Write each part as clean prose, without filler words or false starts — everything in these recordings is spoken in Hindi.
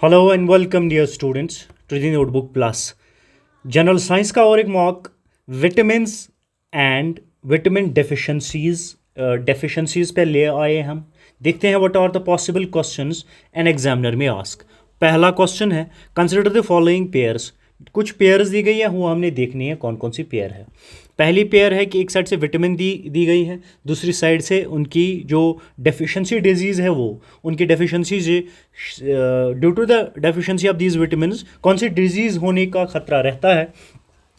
Hello and welcome dear students to the notebook plus. General science का और एक mock vitamins and vitamin deficiencies पे ले आए हम। देखते हैं what are the possible questions an examiner may ask. पहला क्वेश्चन है कंसिडर द फॉलोइंग पेयर्स। कुछ पेयर्स दी गई है, वो हमने देखनी है कौन कौन सी पेयर है। पहली पेयर है कि एक साइड से विटामिन दी गई है, दूसरी साइड से उनकी जो डेफिशिएंसी डिजीज़ है वो उनकी deficiency due to the deficiency of these vitamin कौन सी डिजीज़ होने का खतरा रहता है,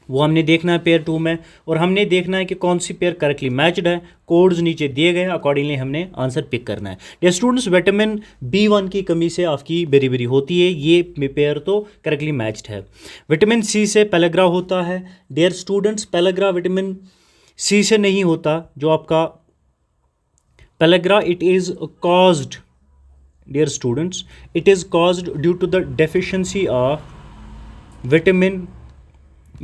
वो हमने देखना है पेयर टू में। और हमने देखना है कि कौन सी पेयर करेक्टली मैच्ड है। कोड्स नीचे दिए गए हैं, अकॉर्डिंगली हमने आंसर पिक करना है। डियर स्टूडेंट्स, विटामिन B1 की कमी से आपकी बेरी होती है, ये पेयर तो करेक्टली मैच्ड है। विटामिन C से पेलेग्रा होता है। Dear students, pellagra vitamin C से नहीं होता। जो आपका pellagra it is caused, dear students, it is caused due to the deficiency of vitamin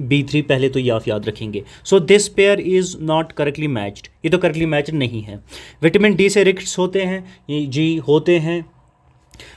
B3। पहले तो ये आप याद रखेंगे। So this pair is not correctly matched, ये तो करेक्टली मैच्ड नहीं है। विटामिन D से रिक्ट्स होते हैं, ये जी होते हैं।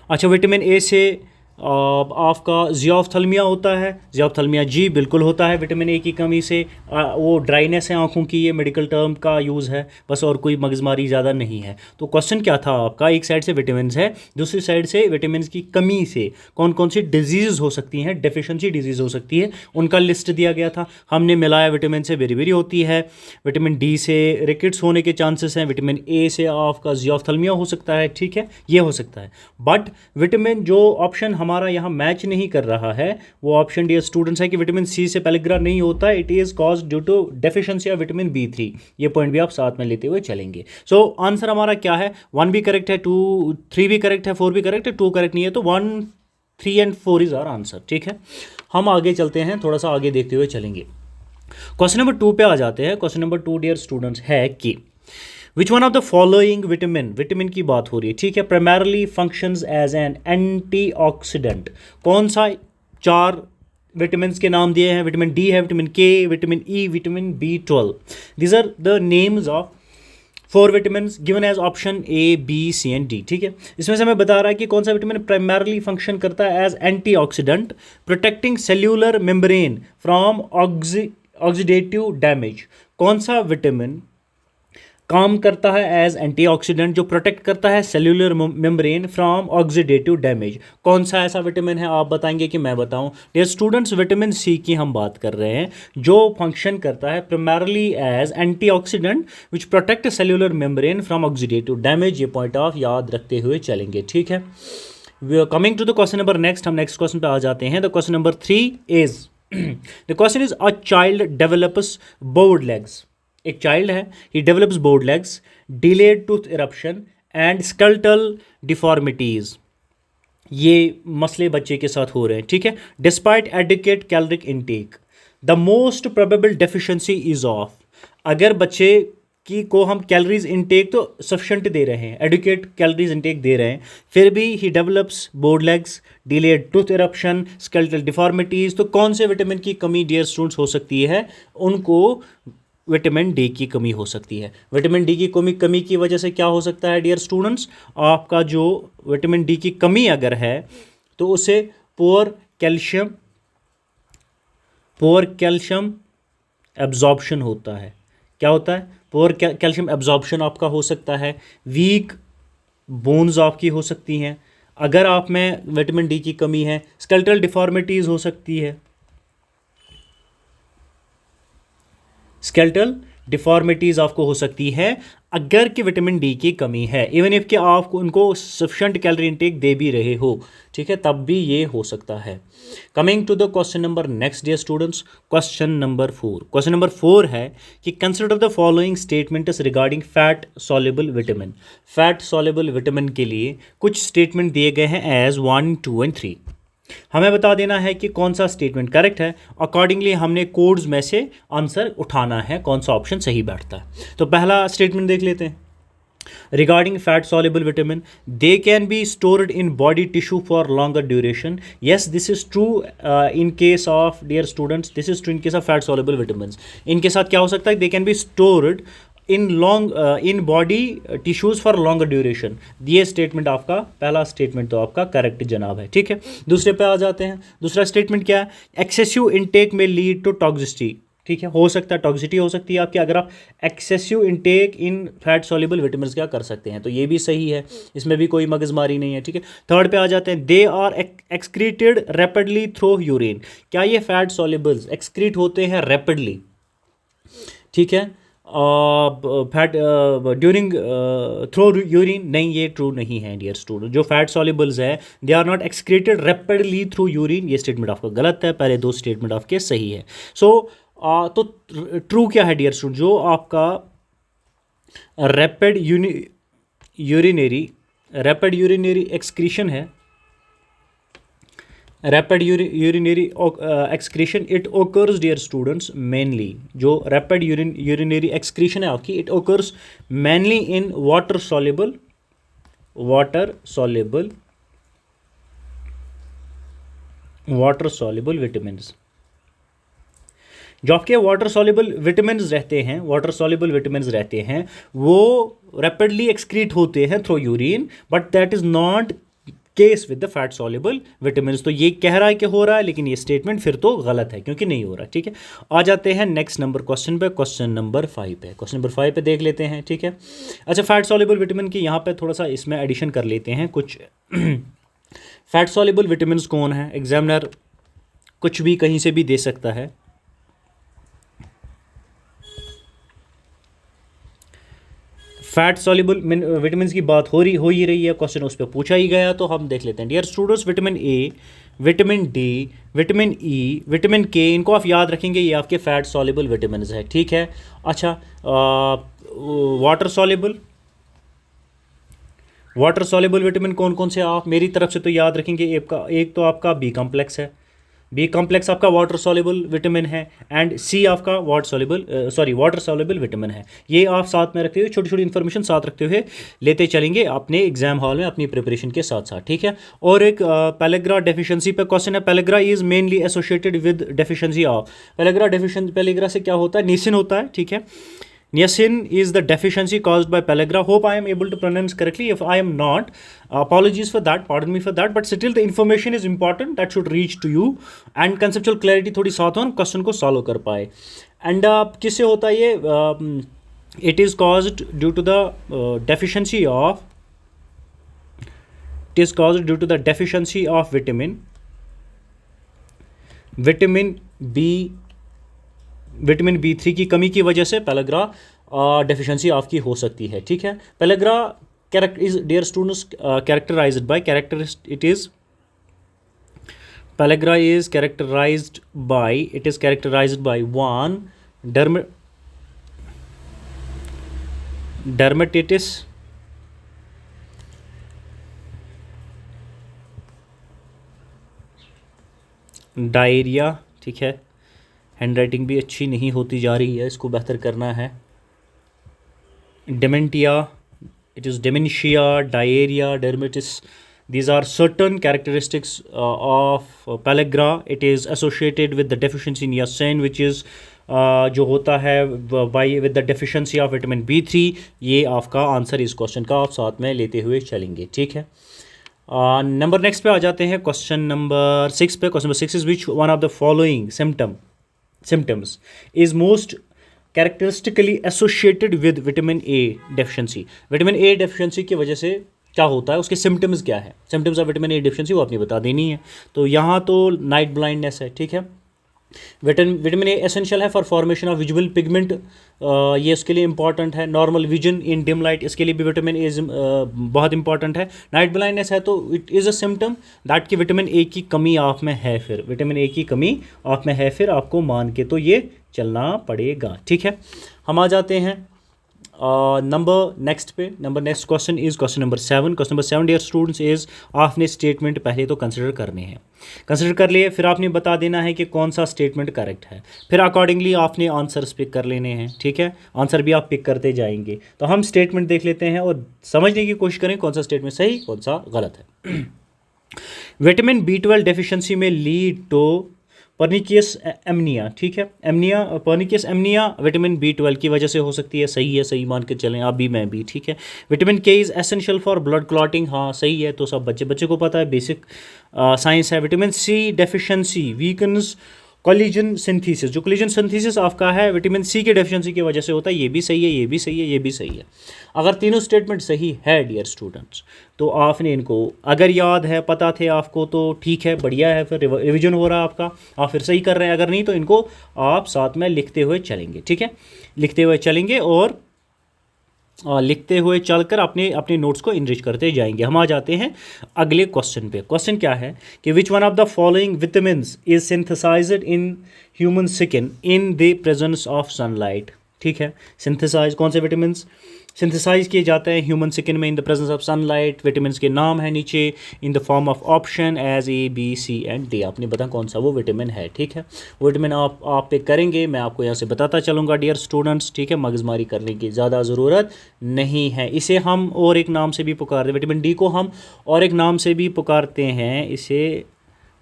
अच्छा, विटामिन A से आपका जियोफ्थल्मिया होता है, जियोफ्थल्मिया जी बिल्कुल होता है। विटामिन A की कमी से वो ड्राइनेस है आँखों की, ये मेडिकल टर्म का यूज़ है बस, और कोई मगजमारी ज़्यादा नहीं है। तो क्वेश्चन क्या था आपका, एक साइड से विटामिन है, दूसरी साइड से विटामिन की कमी से कौन कौन सी डिजीज़ हो सकती हैं, डेफिशिएंसी डिजीज़ हो सकती है, उनका लिस्ट दिया गया था। हमने मिलाया, विटामिन से बेरी होती है, विटामिन D से रिकेट्स होने के चांसेस हैं, विटामिन A से आपका जियोफ्थल्मिया हो सकता है, ठीक है, ये हो सकता है। बट विटामिन जो ऑप्शन हमारा यहाँ मैच नहीं कर रहा है वो ऑप्शन, डियर स्टूडेंट्स, है कि विटामिन C से पेलेग्रा नहीं होता है, it is cause due to deficiency of vitamin B3। ये पॉइंट भी आप साथ में लेते हुए चलेंगे। सो आंसर हमारा क्या है, 1 भी करेक्ट है, 3 भी करेक्ट है, 4 भी करेक्ट है, 2 करेक्ट नहीं है, तो 1, 3 एंड 4 इज आवर आंसर। ठीक है, हम आगे चलते हैं, थोड़ा सा आगे देखते हुए चलेंगे। क्वेश्चन नंबर 2 पे आ जाते हैं। क्वेश्चन नंबर 2 डियर स्टूडेंट्स है कि which one of the following vitamin की बात हो रही है, ठीक है, primarily functions as an antioxidant. कौन सा 4 विटामिन के नाम दिए हैं? विटामिन D है, vitamin K, vitamin E, vitamin B12। These are the names of 4 vitamin given as option A, B, C and D। ठीक है, इसमें से हमें बता रहा है कि कौन सा विटामिन प्राइमरली फंक्शन करता है as antioxidant, protecting cellular membrane from oxidative damage. कौन सा विटामिन काम करता है एज एंटीऑक्सीडेंट, जो प्रोटेक्ट करता है cellular membrane from oxidative damage? कौन सा ऐसा विटामिन है, आप बताएंगे कि मैं बताऊं? डियर स्टूडेंट्स, विटामिन C की हम बात कर रहे हैं, जो फंक्शन करता है primarily as antioxidant which protect cellular membrane from oxidative damage. ये पॉइंट ऑफ याद रखते हुए चलेंगे। ठीक है, coming to the question number next, हम नेक्स्ट क्वेश्चन पे आ जाते हैं। The question number 3 is the question is a child develops bowed legs. एक चाइल्ड है, he develops bowed legs, delayed tooth eruption and skeletal deformities. ये मसले बच्चे के साथ हो रहे हैं। ठीक है, despite adequate caloric intake, the most probable deficiency is of. अगर बच्चे की को हम कैलोरीज इनटेक तो सफिशेंट दे रहे हैं, एडुकेट कैलोरीज इनटेक दे रहे हैं, फिर भी he develops bowed legs, delayed tooth eruption, skeletal deformities, तो कौन से विटामिन की कमी डियर स्टूडेंट्स हो सकती है? उनको विटामिन D की कमी हो सकती है। विटामिन D की कमी की वजह से क्या हो सकता है डियर स्टूडेंट्स? आपका जो विटामिन D की कमी अगर है तो उससे पुअर कैल्शियम एब्जॉर्प्शन होता है। क्या होता है? पुअर कैल्शियम एब्जॉर्प्शन आपका हो सकता है, वीक बोन्स आपकी हो सकती हैं अगर आप में विटामिन D की कमी है, स्केलेटल डिफॉर्मिटीज़ हो सकती है, स्केलेटल डिफॉर्मिटीज़ आपको हो सकती है अगर कि विटामिन D की कमी है, इवन इफ कि आप उनको सफिशेंट कैलोरी इनटेक दे भी रहे हो, ठीक है, तब भी ये हो सकता है। Coming to the question number next dear students, question number 4। Question number 4 है कि consider the following statements regarding fat soluble vitamin. Fat soluble vitamin के लिए कुछ स्टेटमेंट दिए गए हैं एज 1, 2 एंड 3। हमें बता देना है कि कौन सा स्टेटमेंट करेक्ट है, अकॉर्डिंगली हमने कोड्स में से आंसर उठाना है, कौन सा ऑप्शन सही बैठता है। तो पहला स्टेटमेंट देख लेते हैं। Regarding fat soluble vitamin, they can be stored in body tissue for longer duration. Yes, this is true in case of, dear students, this is true in case of fat soluble vitamins. इनके साथ क्या हो सकता है? They can be stored in body tissues for longer duration. ये स्टेटमेंट आपका पहला स्टेटमेंट तो आपका करेक्ट जनाब है, ठीक है। दूसरे पे आ जाते हैं। दूसरा स्टेटमेंट क्या है? एक्सेसिव इनटेक में लीड टू टॉक्सिसिटी, ठीक है। हो सकता है टॉक्सिसिटी हो सकती है आपकी अगर आप एक्सेसिव इनटेक इन फैट सॉल्युबल विटामिन्स क्या कर सकते हैं, तो ये भी सही है, इसमें भी कोई मगजमारी नहीं है, ठीक है। थर्ड पे आ जाते हैं, they are excreted rapidly through urine. क्या ये फैट सॉल्युबल्स एक्सक्रीट होते हैं रैपिडली, ठीक है, फैट ड्यूरिंग थ्रू यूरिन? नहीं, ये ट्रू नहीं है डियर स्टूडेंट। जो फैट सॉल्युबल्स है they are not excreted rapidly through urine, ये स्टेटमेंट आपका गलत है। पहले दो स्टेटमेंट आपके सही है। तो ट्रू क्या है डियर स्टूडेंट? जो आपका रैपिड यूरिनरी एक्सक्रीशन है, rapid urinary excretion it occurs dear students mainly, जो रैपिड यूरिनरी एक्सक्रीशन है आपकी, it occurs mainly in water soluble vitamins. जो आपके वाटर सॉल्युबल विटामिन्स रहते हैं वो रैपिडली एक्सक्रीट होते हैं through urine, but that is not case with the fat soluble vitamins. तो ये कह रहा है कि हो रहा है, लेकिन ये स्टेटमेंट फिर तो गलत है क्योंकि नहीं हो रहा, ठीक है। आ जाते हैं नेक्स्ट नंबर क्वेश्चन पे, क्वेश्चन नंबर 5 पे देख लेते हैं, ठीक है। अच्छा, फैट सॉल्युबल विटामिन की यहाँ पे थोड़ा सा इसमें एडिशन कर लेते हैं कुछ। फैट सॉल्युबल विटामिन्स कौन है? एग्जामिनर कुछ भी कहीं से भी दे सकता है। फैट सॉल्युबल विटामिन की बात हो ही रही है, क्वेश्चन उस पर पूछा ही गया, तो हम देख लेते हैं। Dear students, vitamin A, vitamin D, vitamin E, vitamin K, इनको आप याद रखेंगे, ये आपके फैट सॉल्युबल विटामिन है, ठीक है। अच्छा, वाटर सॉल्युबल विटामिन कौन कौन से आप मेरी तरफ से तो याद रखेंगे। एक तो आपका बी कॉम्प्लेक्स है, बी कॉम्प्लेक्स आपका वाटर सॉल्युबल विटामिन है, एंड सी आपका वाटर सॉल्युबल विटामिन है। ये आप साथ में रखते हुए छोटी छोटी इन्फॉर्मेशन साथ रखते हुए लेते चलेंगे अपने एग्जाम हॉल में अपनी प्रिपरेशन के साथ साथ, ठीक है। और एक पेलेग्रा डेफिशिएंसी पे क्वेश्चन है। Pellagra is mainly associated with deficiency of. Pellagra से क्या होता है? निसिन होता है, ठीक है। Niacin is the deficiency caused by pellagra. Hope I am able to pronounce correctly. If I am not, apologies for that, pardon me for that, but still the information is important that should reach to you, and conceptual clarity थोड़ी साथ हो, क्वेश्चन को सॉल्व कर पाए। एंड किससे होता है ये? It is caused due to the deficiency of vitamin B3 की कमी की वजह से पेलेग्रा डेफिशिएंसी आपकी हो सकती है, ठीक है। Pellagra is dear students characterised by one dermatitis, diarrhoea, ठीक है। हैंड राइटिंग भी अच्छी नहीं होती जा रही है, इसको बेहतर करना है। Dementia, it is dementia, diarrhoea, dermatitis, these are certain characteristics of pellagra. It is associated with the deficiency in niacin, which is जो होता है with the deficiency of vitamin B3। ये आपका आंसर इस क्वेश्चन का आप साथ में लेते हुए चलेंगे, ठीक है। नंबर नेक्स्ट पे आ जाते हैं, क्वेश्चन नंबर 6 पे। Question number 6 is which one of the following symptoms is most characteristically associated with vitamin A deficiency। Vitamin A deficiency की वजह से क्या होता है, उसके सिम्टम्स क्या है? Symptoms of vitamin A deficiency वो आपने बता देनी है। तो यहाँ तो नाइट ब्लाइंडनेस है, ठीक है। विटामिन ए एसेंशियल है for formation of visual pigment, ये उसके लिए इंपॉर्टेंट है। Normal vision in dim light, इसके लिए भी विटामिन ए बहुत इंपॉर्टेंट है। नाइट ब्लाइंडनेस है तो it is a symptom that कि विटामिन ए की कमी आप में है, फिर विटामिन ए की कमी आप में है, फिर आपको मान के तो ये चलना पड़ेगा, ठीक है। हम आ जाते हैं next question is question number 7। Question number 7 dear students is, आपने स्टेटमेंट पहले तो कंसिडर करने हैं, कंसिडर कर लिए, फिर आपने बता देना है कि कौन सा स्टेटमेंट करेक्ट है, फिर अकॉर्डिंगली आपने आंसर्स पिक कर लेने हैं, ठीक है। आंसर भी आप पिक करते जाएंगे। तो हम स्टेटमेंट देख लेते हैं और समझने की कोशिश करें कौन सा स्टेटमेंट सही कौन सा गलत है। विटामिन B12 डेफिशिएंसी में लीड टू पर्निकियस एमनिया, ठीक है, एमनिया, पर्निकियस एमनिया विटामिन B12 की वजह से हो सकती है, सही है, सही मान के चलें आप भी मैं भी, ठीक है। Vitamin K is essential for blood clotting, हाँ सही है, तो सब बच्चे बच्चे को पता है, बेसिक साइंस है। Vitamin C deficiency weakens collision synthesis, जो कोलिजन सिंथेसिस आपका है विटामिन C की डेफिशिएंसी की वजह से होता है, ये भी सही है, ये भी सही है, ये भी सही है। अगर तीनों स्टेटमेंट सही है डियर स्टूडेंट्स, तो आपने इनको अगर याद है, पता थे आपको, तो ठीक है, बढ़िया है, फिर रिवीजन हो रहा है आपका, आप फिर सही कर रहे हैं। अगर नहीं तो इनको आप साथ में लिखते हुए चलेंगे, ठीक है, लिखते हुए चलेंगे और लिखते हुए चलकर अपने अपने नोट्स को इनरिच करते जाएंगे। हम आ जाते हैं अगले क्वेश्चन पे। क्वेश्चन क्या है कि which one of the following vitamins is synthesised in human skin in the presence of sunlight, ठीक है, सिंथेसाइज कौन से विटामिन्स सिंथेसाइज किए जाते हैं ह्यूमन स्किन में in the presence of sunlight. Vitamins के नाम है नीचे in the form of option as A, B, C and D। आपने बता कौन सा वो विटामिन है, ठीक है, वो विटामिन आप पे करेंगे, मैं आपको यहाँ से बताता चलूँगा डियर स्टूडेंट्स, ठीक है, मगजमारी करने की ज़्यादा ज़रूरत नहीं है। इसे हम और एक नाम से भी पुकारते हैं, विटामिन D को हम और एक नाम से भी पुकारते हैं, इसे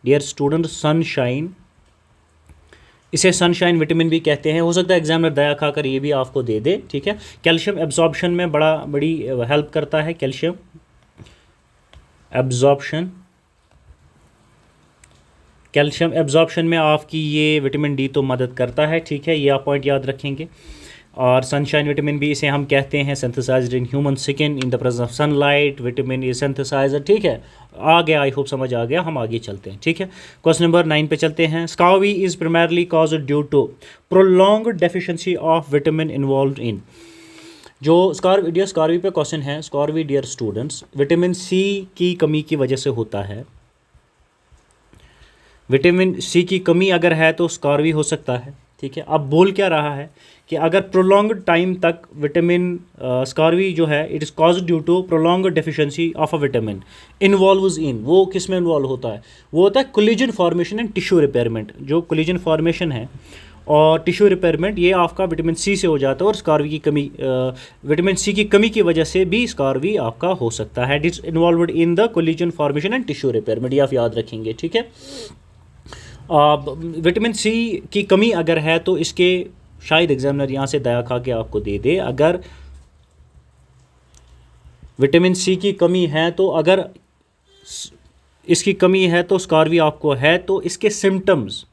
डियर स्टूडेंट सनशाइन, इसे सनशाइन विटामिन भी कहते हैं। हो सकता है एग्जामिनर दया खाकर ये भी आपको दे दे, ठीक है। कैल्शियम एब्जॉर्प्शन में बड़ी हेल्प करता है, कैल्शियम एब्जॉर्प्शन, कैल्शियम एब्जॉर्प्शन में आपकी ये विटामिन D तो मदद करता है, ठीक है, ये आप पॉइंट याद रखेंगे। और सनशाइन विटामिन भी इसे हम कहते हैं synthesised in human skin in the presence of sunlight, vitamin is synthesised, ठीक है, आ गया, आई होप समझ आ गया। हम आगे चलते हैं, ठीक है, क्वेश्चन नंबर 9 पे चलते हैं। Scurvy is primarily caused due to prolonged deficiency of vitamin involved in, जो स्कार्वी पे क्वेश्चन है, scurvy dear students vitamin C की कमी की वजह से होता है। विटामिन C की कमी अगर है तो स्कार्वी हो सकता है, ठीक है। अब बोल क्या रहा है कि अगर प्रोलॉन्ग्ड टाइम तक विटामिन स्कार्वी जो है it is cause due to prolonged deficiency of a vitamin involves in, वो किस में इन्वॉल्व होता है, वो होता है collagen formation and tissue repairment. जो कोलिजन फॉर्मेशन है और टिश्यू रिपेयरमेंट ये आपका विटामिन C से हो जाता है, और स्कार्वी की कमी विटामिन C की कमी की वजह से भी स्कार्वी आपका हो सकता है। It is involved in the collision formation and tissue repayment, ये आप याद रखेंगे, ठीक है। विटामिन C की कमी अगर है तो इसके शायद एग्जामिनर यहाँ से दया खा के आपको दे दे, अगर विटामिन C की कमी है तो अगर इसकी कमी है तो स्कार्वी आपको है, तो इसके सिम्टम्स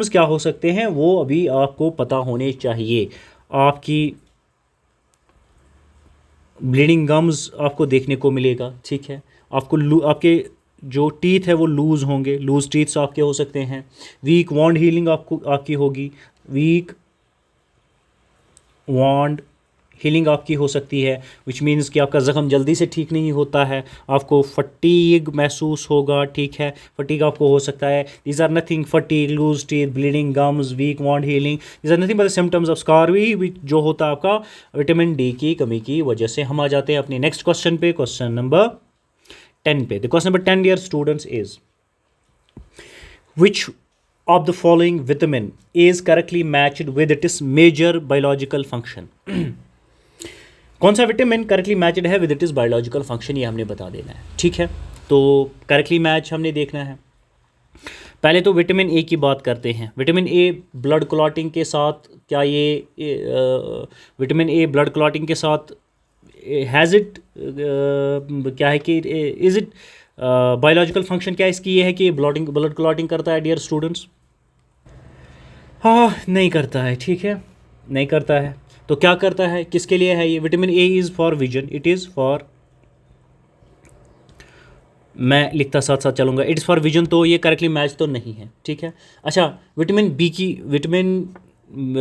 क्या हो सकते हैं वो अभी आपको पता होने चाहिए। आपकी ब्लीडिंग गम्स आपको देखने को मिलेगा, ठीक है, आपको आपके जो टीथ है वो लूज़ होंगे, लूज़ टीथ्स आपके हो सकते हैं। वीक वॉन्ड हीलिंग आपकी होगी, वीक वॉन्ड हीलिंग आपकी हो सकती है, विच मीन्स कि आपका ज़ख़म जल्दी से ठीक नहीं होता है, आपको फटीग महसूस होगा, ठीक है, फटीग आपको हो सकता है। These are nothing, fatigue, loose teeth, bleeding gums, weak wound healing, these are nothing but the symptoms of scurvy, जो होता है आपका विटामिन D की कमी की वजह से। हम आ जाते हैं अपने नेक्स्ट क्वेश्चन पे, क्वेश्चन नंबर 10 पे। The question number 10 dear students is which of the following vitamin is correctly matched with its major biological function? कौन सा विटामिन करेक्टली मैच्ड है with it is biological function, ये हमने बता देना है, ठीक है। तो करेक्टली मैच हमने देखना है। पहले तो विटामिन A की बात करते हैं। विटामिन A ब्लड क्लॉटिंग के साथ, क्या ये विटामिन A ब्लड क्लॉटिंग के साथ हैज़ इट क्या है कि इज़ इट बायोलॉजिकल फंक्शन, क्या इसकी ये है कि ब्लड क्लॉटिंग करता है डियर स्टूडेंट्स? हाँ, नहीं करता है, ठीक है, नहीं करता है। तो क्या करता है, किसके लिए है ये? Vitamin A is for vision, it is for, मैं लिखता साथ साथ चलूँगा, इट इज़ फॉर विजन, तो ये करेक्टली मैच तो नहीं है, ठीक है। अच्छा, विटामिन B की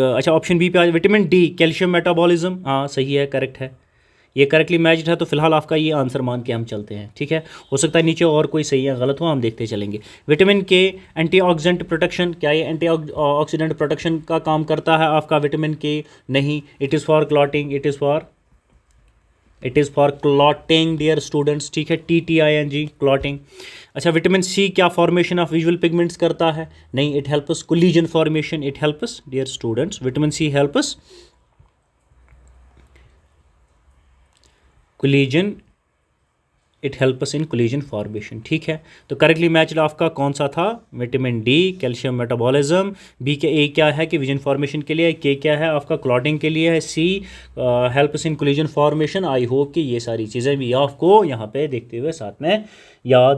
अच्छा ऑप्शन B पे आ, विटामिन D कैल्शियम मेटाबॉलिज्म, हाँ सही है, करेक्ट है, ये करेक्टली मैच्ड है। तो फिलहाल आपका ये आंसर मान के हम चलते हैं, ठीक है। हो सकता है नीचे और कोई सही या गलत हो, हम देखते चलेंगे। विटामिन K एंटीऑक्सीडेंट प्रोटेक्शन, क्या ये एंटीऑक्सीडेंट प्रोटेक्शन का काम करता है आपका विटामिन K? नहीं, it is for clotting, it is for clotting dear students, ठीक है, TTING क्लॉटिंग। अच्छा, विटामिन C क्या फॉर्मेशन ऑफ विजुअल पिगमेंट्स करता है? नहीं, it helps collagen formation, it helps dear students, vitamin C helps collagen it helps in collagen formation. ठीक है, तो करेक्टली मैच्ड आपका कौन सा था? Vitamin D, calcium metabolism. B के ए क्या है कि विजन फॉर्मेशन के लिए, के क्या है आपका क्लॉटिंग के लिए है, C helps in collagen formation. I hope कि ये सारी चीज़ें भी आपको यहाँ पे देखते हुए साथ में याद